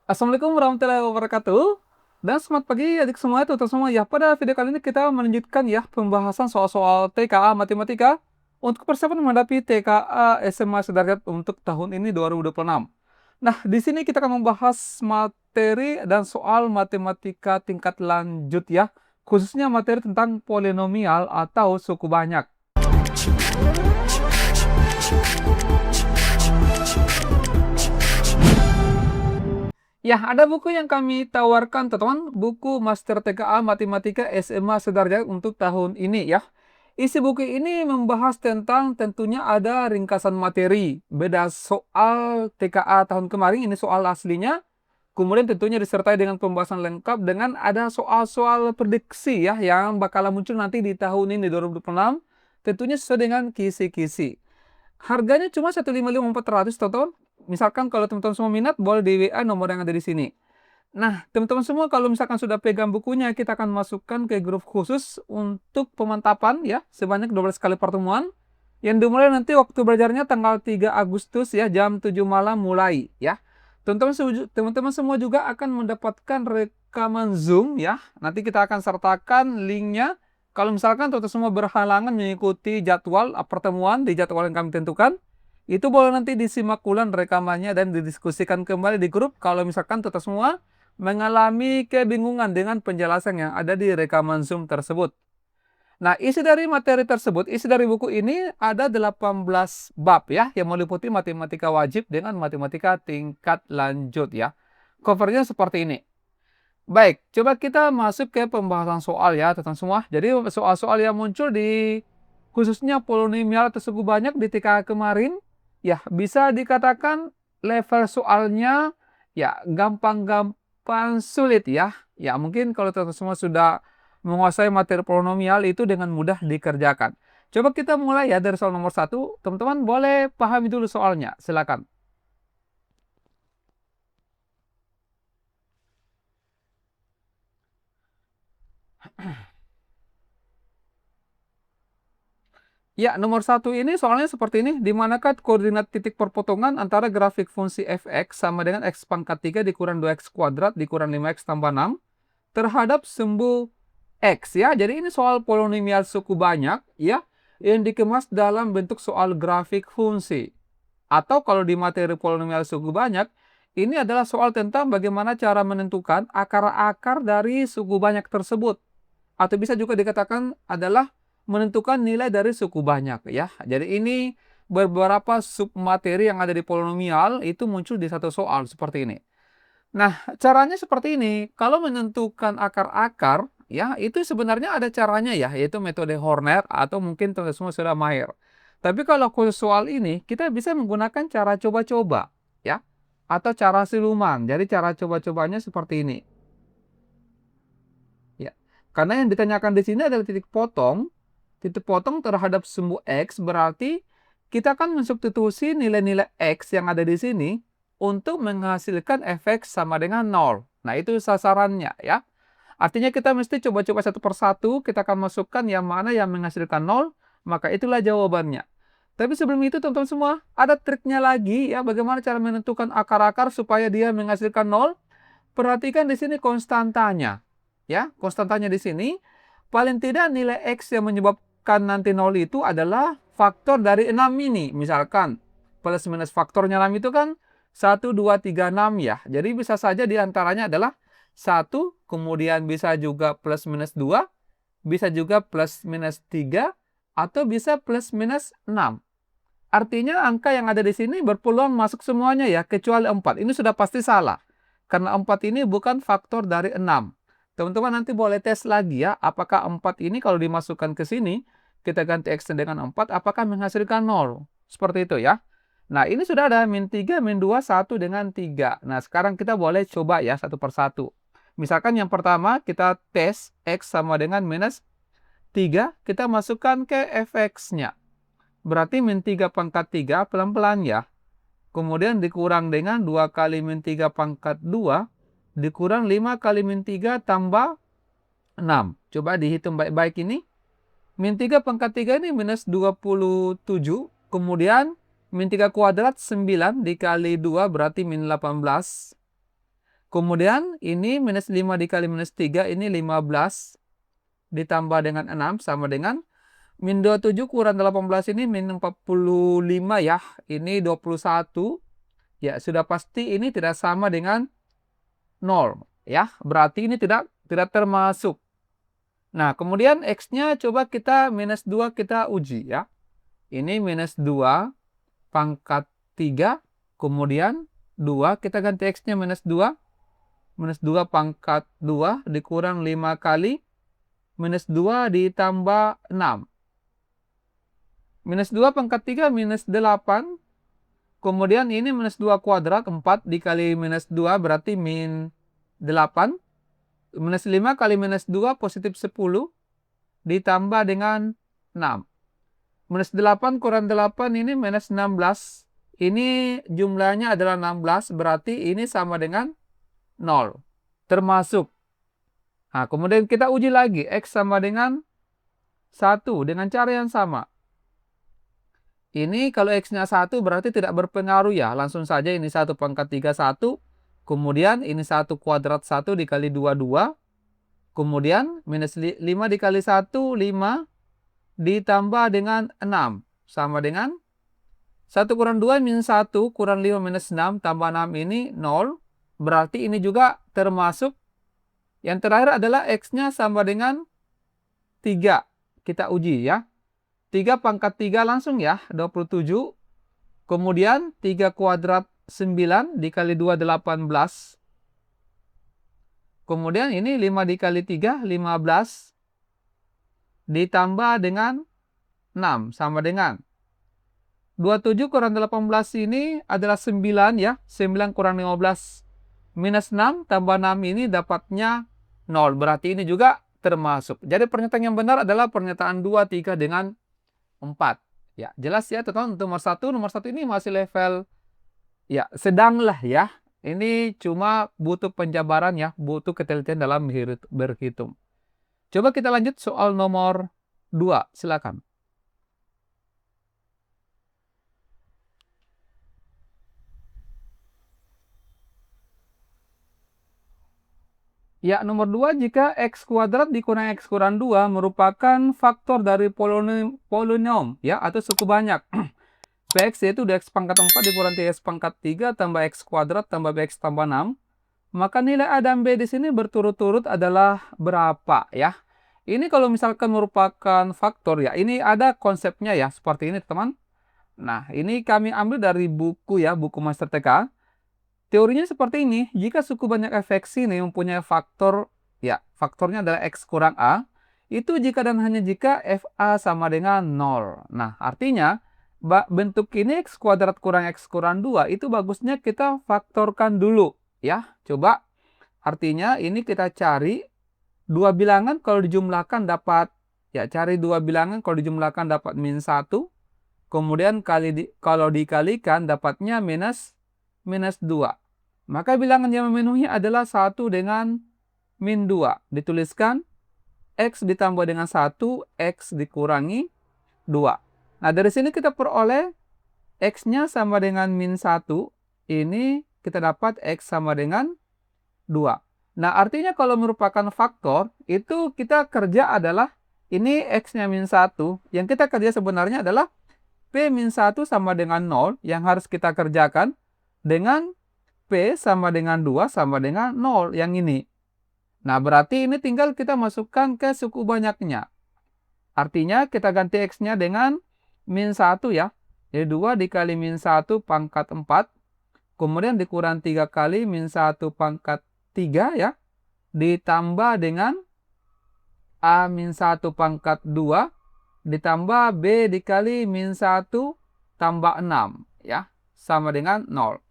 Assalamualaikum warahmatullahi wabarakatuh. Dan selamat pagi adik semua, tutor semua. Ya, pada video kali ini kita melanjutkan ya pembahasan soal-soal TKA Matematika untuk persiapan menghadapi TKA SMA Sederajat untuk tahun ini 2026. Nah, di sini kita akan membahas materi dan soal matematika tingkat lanjut ya, khususnya materi tentang polinomial atau suku banyak. Ya, ada buku yang kami tawarkan, teman-teman. Buku Master TKA Matematika SMA Sederajat untuk tahun ini ya. Isi buku ini membahas tentang tentunya ada ringkasan materi. Beda soal TKA tahun kemarin, ini soal aslinya. Kemudian tentunya disertai dengan pembahasan lengkap dengan ada soal-soal prediksi ya yang bakal muncul nanti di tahun ini 2026. Tentunya sesuai dengan kisi-kisi. Harganya cuma 155.400, teman-teman. Misalkan kalau teman-teman semua minat, boleh di WA nomor yang ada di sini. Nah, teman-teman semua kalau misalkan sudah pegang bukunya, kita akan masukkan ke grup khusus untuk pemantapan ya, sebanyak 12 kali pertemuan. Yang dimulai nanti waktu belajarnya tanggal 3 Agustus ya, jam 7 malam mulai ya. Teman-teman semua juga akan mendapatkan rekaman Zoom ya. Nanti kita akan sertakan linknya. Kalau misalkan teman-teman semua berhalangan mengikuti jadwal pertemuan di jadwal yang kami tentukan, itu boleh nanti disimak ulang rekamannya dan didiskusikan kembali di grup kalau misalkan teman-teman semua mengalami kebingungan dengan penjelasan yang ada di rekaman Zoom tersebut. Nah, isi dari materi tersebut, isi dari buku ini ada 18 bab ya, yang meliputi matematika wajib dengan matematika tingkat lanjut ya. Covernya seperti ini. Baik, coba kita masuk ke pembahasan soal ya, teman-teman semua. Jadi soal-soal yang muncul di khususnya polinomial atau suku banyak di TK kemarin, ya bisa dikatakan level soalnya ya gampang-gampang sulit ya. Ya mungkin kalau teman-teman semua sudah menguasai materi polinomial itu dengan mudah dikerjakan. Coba kita mulai ya dari soal nomor 1. Teman-teman boleh pahami dulu soalnya, silakan. Ya, nomor 1 ini soalnya seperti ini. Di manakah koordinat titik perpotongan antara grafik fungsi fx sama dengan x pangkat 3 dikurang 2x kuadrat dikurang 5x tambah 6 terhadap sumbu x ya. Jadi ini soal polinomial suku banyak ya yang dikemas dalam bentuk soal grafik fungsi. Atau kalau di materi polinomial suku banyak, ini adalah soal tentang bagaimana cara menentukan akar-akar dari suku banyak tersebut. Atau bisa juga dikatakan adalah menentukan nilai dari suku banyak ya. Jadi ini beberapa submateri yang ada di polinomial itu muncul di satu soal seperti ini. Nah, caranya seperti ini. Kalau menentukan akar-akar ya, itu sebenarnya ada caranya ya, yaitu metode Horner atau mungkin teman-teman semua sudah mahir. Tapi kalau khusus soal ini, kita bisa menggunakan cara coba-coba ya, atau cara siluman. Jadi cara coba-cobanya seperti ini. Ya. Karena yang ditanyakan di sini adalah titik potong. Titik potong terhadap sumbu X berarti kita akan mensubstitusi nilai-nilai X yang ada di sini untuk menghasilkan fx sama dengan 0. Nah, itu sasarannya ya. Artinya kita mesti coba-coba satu persatu, kita akan masukkan yang mana yang menghasilkan 0, maka itulah jawabannya. Tapi sebelum itu teman-teman semua, ada triknya lagi ya, bagaimana cara menentukan akar-akar supaya dia menghasilkan 0. Perhatikan di sini konstantanya. Ya, konstantanya di sini paling tidak nilai X yang menyebabkan nanti 0 itu adalah faktor dari 6 ini. Misalkan plus minus faktornya 6 itu kan 1, 2, 3, 6 ya. Jadi bisa saja diantaranya adalah 1, kemudian bisa juga plus minus 2, bisa juga plus minus 3, atau bisa plus minus 6. Artinya angka yang ada di sini berpeluang masuk semuanya ya, kecuali 4. Ini sudah pasti salah. Karena 4 ini bukan faktor dari 6. Teman-teman nanti boleh tes lagi ya, apakah 4 ini kalau dimasukkan ke sini, kita ganti X dengan 4, apakah menghasilkan 0? Seperti itu ya. Nah, ini sudah ada min 3, min 2, 1 dengan 3. Nah, sekarang kita boleh coba ya satu persatu. Misalkan yang pertama kita tes X sama dengan minus 3, kita masukkan ke fx-nya. Berarti min 3 pangkat 3 pelan-pelan ya. Kemudian dikurang dengan 2 kali min 3 pangkat 2 dikurang 5 kali min 3 tambah 6. Coba dihitung baik-baik ini. Min 3 pangkat 3 ini minus 27. Kemudian min 3 kuadrat 9 dikali 2 berarti min 18. Kemudian ini minus 5 dikali minus 3 ini 15 ditambah dengan 6 sama dengan min 27 kurang 18 ini min 45 ya. Ini 21. Ya, sudah pasti ini tidak sama dengan 0 ya. Berarti ini tidak termasuk. Nah, kemudian X-nya coba kita minus 2 kita uji ya. Ini minus 2 pangkat 3, kemudian 2, kita ganti X-nya minus 2. Minus 2 pangkat 2 dikurang 5 kali minus 2 ditambah 6. Minus 2 pangkat 3 minus 8. Kemudian ini minus 2 kuadrat, 4 dikali minus 2 berarti min 8. Minus 5 kali minus 2 positif 10 ditambah dengan 6. Minus 8 kurang 8 ini minus 16. Ini jumlahnya adalah 16, berarti ini sama dengan 0. Termasuk. Nah, kemudian kita uji lagi. X sama dengan 1 dengan cara yang sama. Ini kalau X-nya 1 berarti tidak berpengaruh ya. Langsung saja ini 1 pangkat 3, 1. Kemudian ini 1 kuadrat 1 dikali 2, 2. Kemudian minus 5 dikali 1, 5. Ditambah dengan 6. Sama dengan 1 kurang 2 minus 1 kurang 5 minus 6 tambah 6 ini 0. Berarti ini juga termasuk. Yang terakhir adalah X-nya sama dengan 3. Kita uji ya. 3 pangkat 3 langsung ya, 27. Kemudian 3 kuadrat 9 dikali 2, 18. Kemudian ini 5 dikali 3, 15. Ditambah dengan 6, sama dengan 27 kurang 18 ini adalah 9 ya. 9 kurang 15 minus 6 tambah 6 ini dapatnya 0. Berarti ini juga termasuk. Jadi pernyataan yang benar adalah pernyataan 2, 3 dengan 4. Ya, jelas ya teman-teman. Nomor 1 ini masih level ya sedang lah ya. Ini cuma butuh penjabaran ya, butuh ketelitian dalam berhitung. Coba kita lanjut soal nomor 2, silakan. Ya, nomor 2, jika X kuadrat dikurang X kurang 2 merupakan faktor dari polinom ya, atau suku banyak. Px yaitu dx pangkat 4 dikurang 3x pangkat 3 tambah x kuadrat tambah bx tambah 6. Maka nilai A dan B di sini berturut-turut adalah berapa ya. Ini kalau misalkan merupakan faktor ya, ini ada konsepnya ya, seperti ini teman. Nah, ini kami ambil dari buku ya, buku Master TK. Teorinya seperti ini, jika suku banyak fx ini mempunyai faktor, ya faktornya adalah x kurang a, itu jika dan hanya jika fa sama dengan 0. Nah, artinya bentuk ini x kuadrat kurang x kurang 2, itu bagusnya kita faktorkan dulu. Ya, coba, artinya ini kita cari dua bilangan kalau dijumlahkan dapat, ya cari dua bilangan kalau dijumlahkan dapat min 1, kemudian kalau dikalikan dapatnya minus 2. Maka bilangan yang memenuhi adalah 1 dengan min 2. Dituliskan X ditambah dengan 1, X dikurangi 2. Nah, dari sini kita peroleh X-nya sama dengan min 1. Ini kita dapat X sama dengan 2. Nah, artinya kalau merupakan faktor, itu kita kerja adalah ini X-nya min 1. Yang kita kerja sebenarnya adalah P min 1 sama dengan 0 yang harus kita kerjakan dengan P sama dengan 2 sama dengan 0 yang ini. Nah, berarti ini tinggal kita masukkan ke suku banyaknya. Artinya kita ganti X-nya dengan min 1 ya. Jadi 2 dikali min 1 pangkat 4. Kemudian dikurang 3 kali min 1 pangkat 3 ya. Ditambah dengan A min 1 pangkat 2. Ditambah B dikali min 1 tambah 6 ya. Sama dengan 0.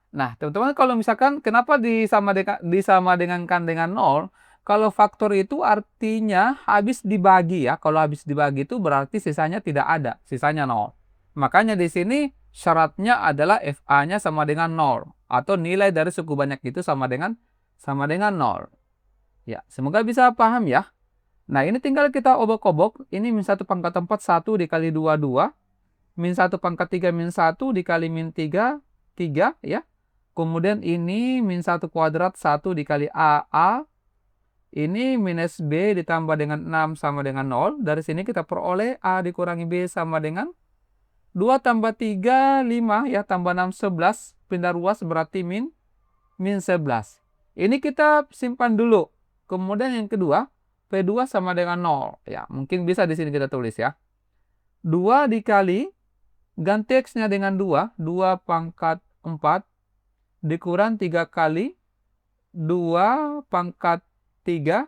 Nah, teman-teman kalau misalkan kenapa disama dengankan dengan 0? Kalau faktor itu artinya habis dibagi ya. Kalau habis dibagi itu berarti sisanya tidak ada, sisanya 0. Makanya di sini syaratnya adalah FA-nya sama dengan 0 atau nilai dari suku banyak itu sama dengan 0. Ya, semoga bisa paham ya. Nah, ini tinggal kita obok-obok. Ini min 1 pangkat 4 1 dikali 2 2. Min 1 pangkat 3 min 1 dikali min 3 3 ya. Kemudian ini min 1 kuadrat 1 dikali A. Ini minus B ditambah dengan 6 sama dengan 0. Dari sini kita peroleh A dikurangi B sama dengan 2 tambah 3, 5 ya, tambah 6, 11. Pindah ruas berarti min 11. Ini kita simpan dulu. Kemudian yang kedua, P2 sama dengan 0. Ya, mungkin bisa di sini kita tulis ya. 2 dikali, ganti X-nya dengan 2. 2 pangkat 4 dikurang 3 kali 2 pangkat 3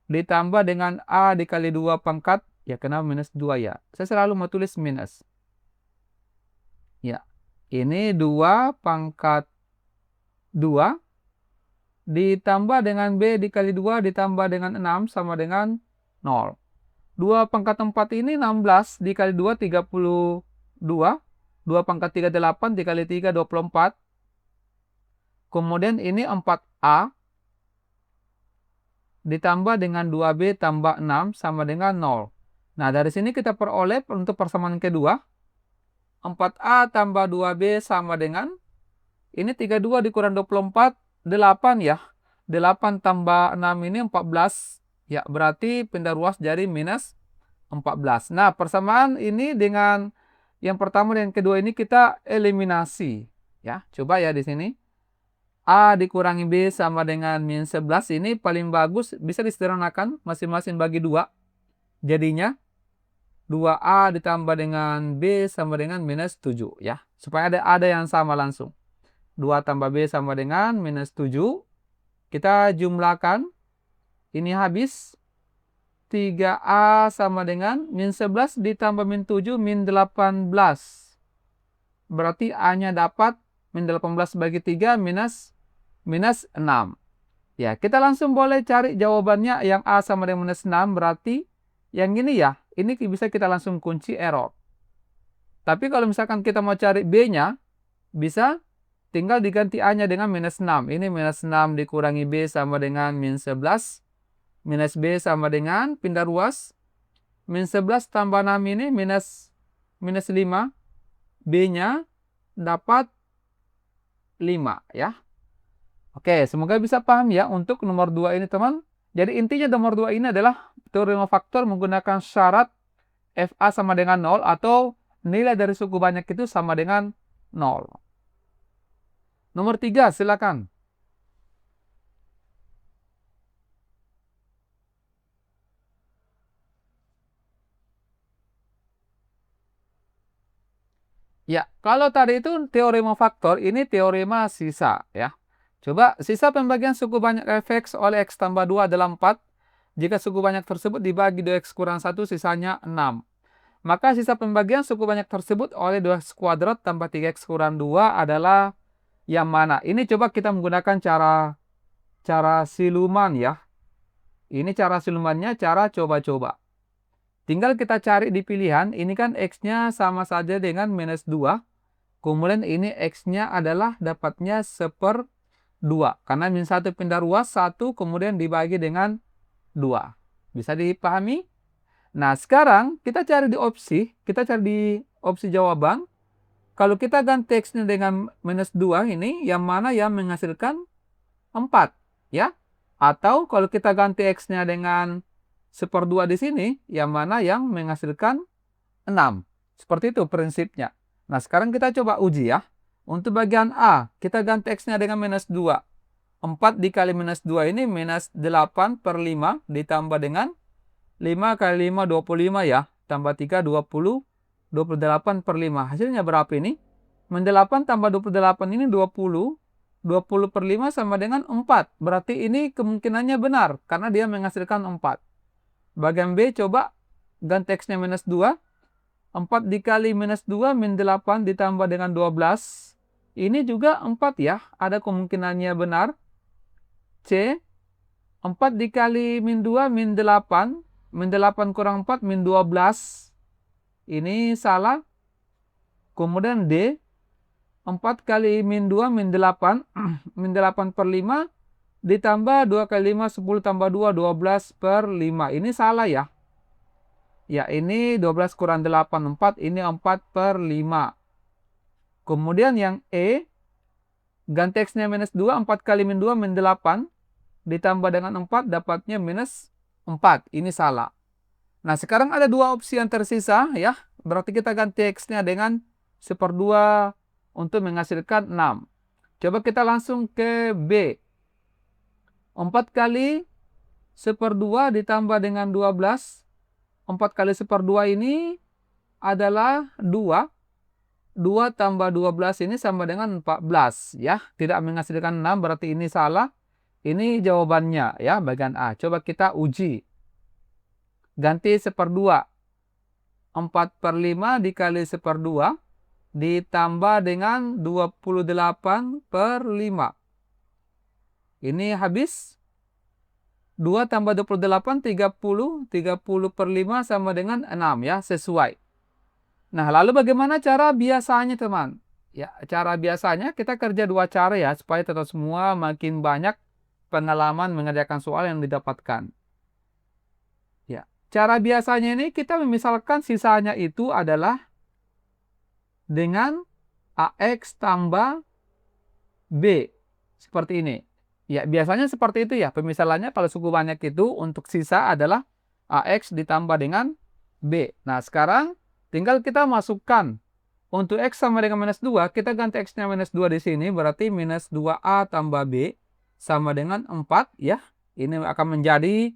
ditambah dengan A dikali 2 pangkat, ya kenapa minus 2 ya? Saya selalu mau tulis minus. Ya, ini 2 pangkat 2 ditambah dengan B dikali 2 ditambah dengan 6 sama dengan 0. 2 pangkat 4 ini 16 dikali 2, 32. 2 pangkat 3, 8 dikali 3, 24. Kemudian ini 4A ditambah dengan 2B tambah 6 sama dengan 0. Nah, dari sini kita peroleh untuk persamaan kedua. 4A tambah 2B sama dengan, ini 32 dikurang 24, 8 ya. 8 tambah 6 ini 14. Ya, berarti pindah ruas jadi minus 14. Nah, persamaan ini dengan yang pertama dan kedua ini kita eliminasi. Ya, coba ya di sini. A dikurangi B sama dengan min 11, ini paling bagus bisa disederhanakan masing-masing bagi 2. Jadinya 2A ditambah dengan B sama dengan minus 7 ya. Supaya ada yang sama langsung. 2 tambah B sama dengan minus 7. Kita jumlahkan. Ini habis. 3A sama dengan min 11 ditambah min 7 min 18. Berarti A-nya dapat min 18 bagi 3 minus 6. Ya, kita langsung boleh cari jawabannya. Yang A sama dengan minus 6 berarti yang ini ya. Ini bisa kita langsung kunci error. Tapi kalau misalkan kita mau cari B-nya, bisa tinggal diganti A-nya dengan minus 6. Ini minus 6 dikurangi B sama dengan min 11. Minus B sama dengan pindah ruas. Min 11 tambah 6 ini minus 5. B-nya dapat 5 ya. Oke, semoga bisa paham ya untuk nomor 2 ini teman. Jadi intinya nomor 2 ini adalah teorema faktor menggunakan syarat FA sama dengan 0 atau nilai dari suku banyak itu sama dengan 0. Nomor 3, silakan. Ya, kalau tadi itu teorema faktor, ini teorema sisa ya. Coba sisa pembagian suku banyak fx oleh x tambah 2 adalah 4. Jika suku banyak tersebut dibagi 2x kurang 1, sisanya 6. Maka sisa pembagian suku banyak tersebut oleh 2x kuadrat tambah 3x kurang 2 adalah yang mana? Ini coba kita menggunakan cara siluman ya. Ini cara silumannya, cara coba-coba. Tinggal kita cari di pilihan, ini kan x-nya sama saja dengan minus 2. Kemudian ini x-nya adalah dapatnya 1/2. Karena min 1 pindah ruas 1 kemudian dibagi dengan 2. Bisa dipahami? Nah, sekarang kita cari di opsi. Kita cari di opsi jawaban. Kalau kita ganti x-nya dengan minus 2 ini, yang mana yang menghasilkan 4. Ya? Atau kalau kita ganti x-nya dengan 1/2 di sini, yang mana yang menghasilkan 6. Seperti itu prinsipnya. Nah, sekarang kita coba uji ya. Untuk bagian A, kita ganti x-nya dengan minus 2. 4 dikali minus 2 ini minus 8/5 ditambah dengan 5 kali 5, 25 ya. Tambah 3, 20, 28/5. Hasilnya berapa ini? Min 8 tambah 28 ini 20. 20/5 sama dengan 4. Berarti ini kemungkinannya benar. Karena dia menghasilkan 4. Bagian B coba ganti x-nya minus 2. 4 dikali minus 2 min 8 ditambah dengan 12. Ini juga 4 ya. Ada kemungkinannya benar. C. 4 dikali min 2 min 8. Min 8 kurang 4 min 12. Ini salah. Kemudian D. 4 kali min 2 min 8. Min 8/5 ditambah 2 kali 5 10 tambah 2 12/5. Ini salah ya. Ya, ini 12 kurang 8, 4. Ini 4/5. Kemudian yang E. Ganti X-nya minus 2, 4 kali min 2 min 8. Ditambah dengan 4, dapatnya minus 4. Ini salah. Nah, sekarang ada dua opsi yang tersisa, ya. Berarti kita ganti X-nya dengan 1/2 untuk menghasilkan 6. Coba kita langsung ke B. 4 kali 1/2 ditambah dengan 12. 4 kali 1/2 ini adalah 2. 2 tambah 12 ini sama dengan 14, ya. Tidak menghasilkan 6, berarti ini salah. Ini jawabannya, ya, bagian A. Coba kita uji. Ganti 1/2. 4/5 dikali 1/2 ditambah dengan 28/5. Ini habis. 2 tambah 28, 30. 30/5 sama dengan 6, ya, sesuai. Nah, lalu bagaimana cara biasanya, teman? Ya, cara biasanya kita kerja dua cara, ya, supaya tetap semua makin banyak pengalaman mengerjakan soal yang didapatkan. Ya, cara biasanya ini kita memisalkan sisanya itu adalah dengan AX tambah B. Seperti ini. Ya, biasanya seperti itu, ya. Pemisalannya kalau suku banyak itu untuk sisa adalah AX ditambah dengan B. Nah, sekarang tinggal kita masukkan. Untuk X sama dengan minus 2, kita ganti X-nya minus 2 di sini, berarti minus 2A tambah B sama dengan 4, ya. Ini akan menjadi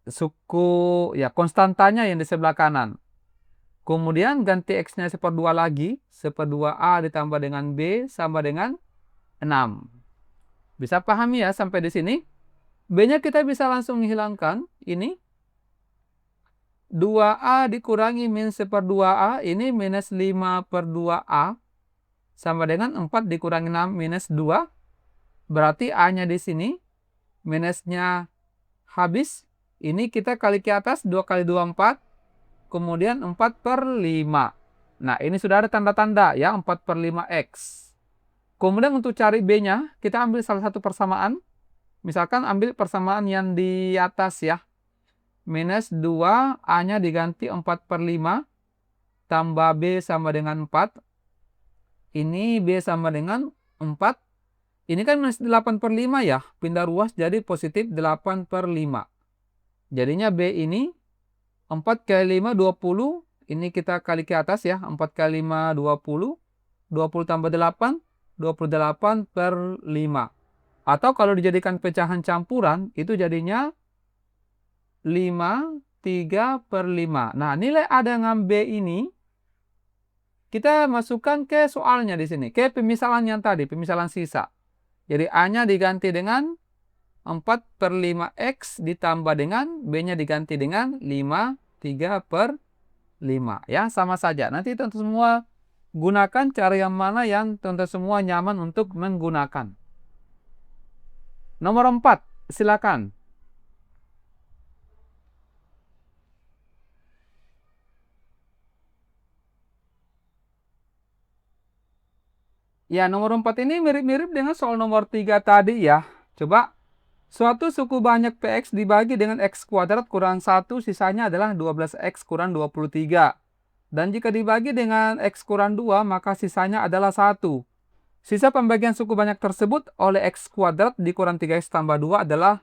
suku, ya, konstantanya yang di sebelah kanan. Kemudian ganti X-nya 1/2 lagi, 1/2A ditambah dengan B sama dengan 6. Bisa pahami, ya, sampai di sini? B-nya kita bisa langsung hilangkan, ini. 2A dikurangi min 1/2A, ini minus 5/2A, sama dengan 4 dikurangi 6 minus 2. Berarti A-nya di sini, minusnya habis. Ini kita kali ke atas, 2 kali 2, 4. Kemudian 4/5. Nah, ini sudah ada tanda-tanda, ya, 4/5X. Kemudian untuk cari B-nya, kita ambil salah satu persamaan. Misalkan ambil persamaan yang di atas, ya. Minus 2, A-nya diganti 4/5, tambah B sama dengan 4. Ini B sama dengan 4. Ini kan minus 8/5, ya. Pindah ruas jadi positif 8/5. Jadinya B ini 4 kali 5, 20. Ini kita kali ke atas, ya. 4 kali 5, 20. 20 tambah 8, 28/5. Atau kalau dijadikan pecahan campuran, itu jadinya 5, 3/5. Nah, nilai A dengan B ini kita masukkan ke soalnya di sini, ke pemisalan yang tadi, pemisalan sisa. Jadi A-nya diganti dengan 4/5X ditambah dengan B-nya diganti dengan 5, 3/5. Ya, sama saja. Nanti teman-teman semua gunakan cara yang mana yang teman-teman semua nyaman untuk menggunakan. Nomor 4, silakan. Ya, nomor 4 ini mirip-mirip dengan soal nomor 3 tadi, ya. Coba, suatu suku banyak PX dibagi dengan X kuadrat kurang 1, sisanya adalah 12X kurang 23. Dan jika dibagi dengan X kurang 2, maka sisanya adalah 1. Sisa pembagian suku banyak tersebut oleh X kuadrat dikurang 3X tambah 2 adalah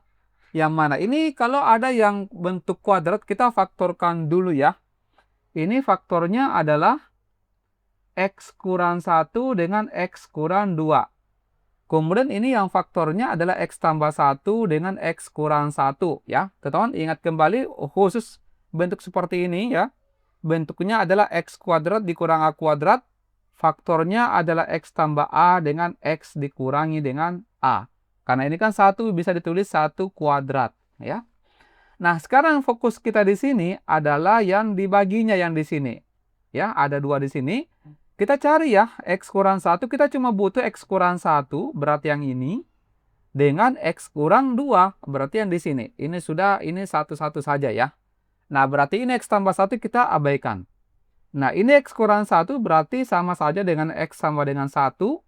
yang mana? Ini kalau ada yang bentuk kuadrat, kita faktorkan dulu, ya. Ini faktornya adalah X kurang 1 dengan X kurang 2. Kemudian ini yang faktornya adalah X tambah 1 dengan X kurang 1. Ya, teman-teman ingat kembali khusus bentuk seperti ini, ya. Bentuknya adalah X kuadrat dikurang A kuadrat. Faktornya adalah X tambah A dengan X dikurangi dengan A. Karena ini kan 1 bisa ditulis 1 kuadrat. Ya. Nah, sekarang fokus kita di sini adalah yang dibaginya yang di sini. Ya, ada 2 di sini. Kita cari, ya, X kurang 1, kita cuma butuh X kurang 1, berarti yang ini, dengan X kurang 2, berarti yang di sini. Ini sudah, ini satu-satu saja, ya. Nah, berarti ini X tambah 1 kita abaikan. Nah, ini X kurang 1 berarti sama saja dengan X sama dengan 1.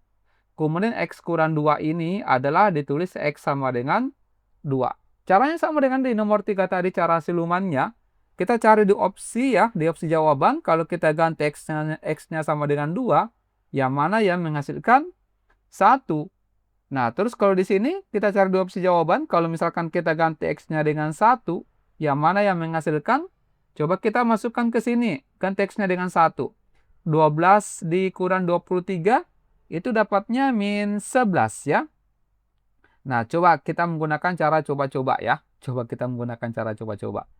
Kemudian X kurang 2 ini adalah ditulis X sama dengan 2. Caranya sama dengan di nomor 3 tadi, cara silumannya. Kita cari di opsi, ya, di opsi jawaban. Kalau kita ganti X-nya sama dengan 2, yang mana yang menghasilkan 1. Nah, terus kalau di sini kita cari dua opsi jawaban. Kalau misalkan kita ganti X-nya dengan 1, yang mana yang menghasilkan? Coba kita masukkan ke sini. Ganti X-nya dengan 1. 12 dikurang 23, itu dapatnya min 11 ya. Nah, coba kita menggunakan cara coba-coba ya. Coba kita menggunakan cara coba-coba.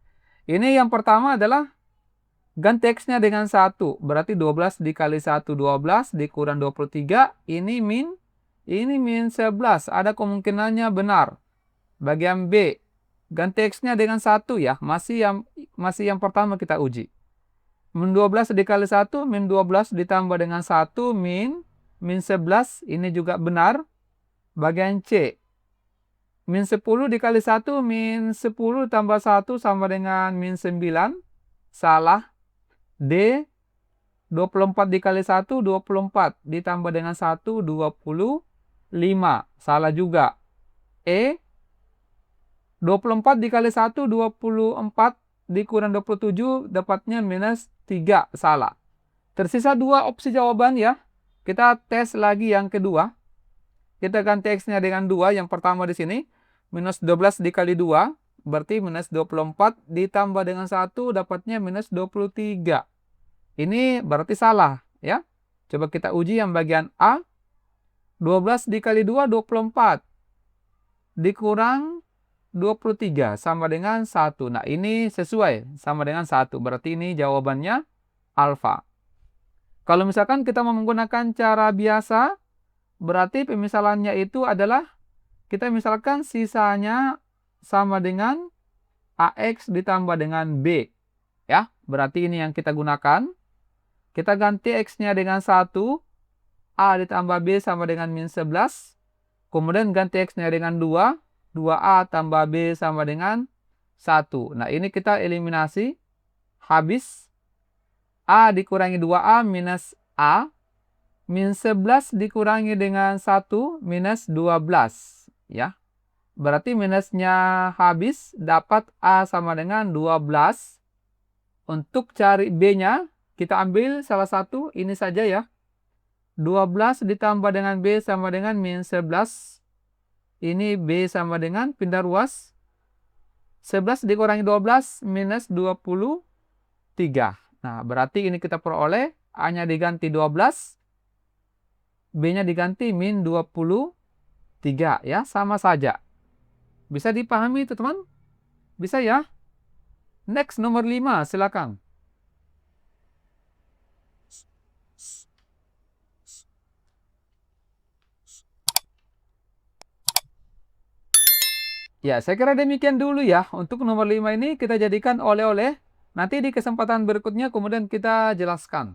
Ini yang pertama adalah ganti X-nya dengan 1. Berarti 12 dikali 1, 12 dikurang 23. Ini min 11. Ada kemungkinannya benar. Bagian B. Ganti X-nya dengan 1 ya. Masih yang pertama kita uji. Min 12 dikali 1, min 12 ditambah dengan 1, min 11. Ini juga benar. Bagian C. Min 10 dikali 1, min 10 tambah 1 sama dengan min 9. Salah. D. 24 dikali 1, 24. Ditambah dengan 1, 25. Salah juga. E. 24 dikali 1, 24. Dikurang 27, dapatnya minus 3. Salah. Tersisa dua opsi jawaban ya. Kita tes lagi yang kedua. Kita ganti X-nya dengan 2. Yang pertama di sini. Minus 12 dikali 2. Berarti minus 24. Ditambah dengan 1. Dapatnya minus 23. Ini berarti salah ya. Coba kita uji yang bagian A. 12 dikali 2, 24. Dikurang 23 sama dengan 1. Nah, ini sesuai sama dengan 1. Berarti ini jawabannya alfa. Kalau misalkan kita mau menggunakan cara biasa, berarti pemisalannya itu adalah kita misalkan sisanya sama dengan AX ditambah dengan B. Ya, berarti ini yang kita gunakan. Kita ganti X-nya dengan 1. A ditambah B sama dengan min 11. Kemudian ganti X-nya dengan 2. 2A tambah B sama dengan 1. Nah, ini kita eliminasi. Habis. A dikurangi 2A minus A. Min 11 dikurangi dengan 1 minus 12. Ya. Berarti minusnya habis. Dapat A sama dengan 12. Untuk cari B-nya, kita ambil salah satu. Ini saja ya. 12 ditambah dengan B sama dengan min 11. Ini B sama dengan pindah ruas. 11 dikurangi 12 minus 23. Nah, berarti ini kita peroleh. A-nya diganti 12. B-nya diganti min 23. Ya, sama saja. Bisa dipahami itu teman? Bisa ya? Next, nomor 5. Silakan. Ya, saya kira demikian dulu ya. Untuk nomor 5 ini kita jadikan oleh-oleh. Nanti di kesempatan berikutnya kemudian kita jelaskan.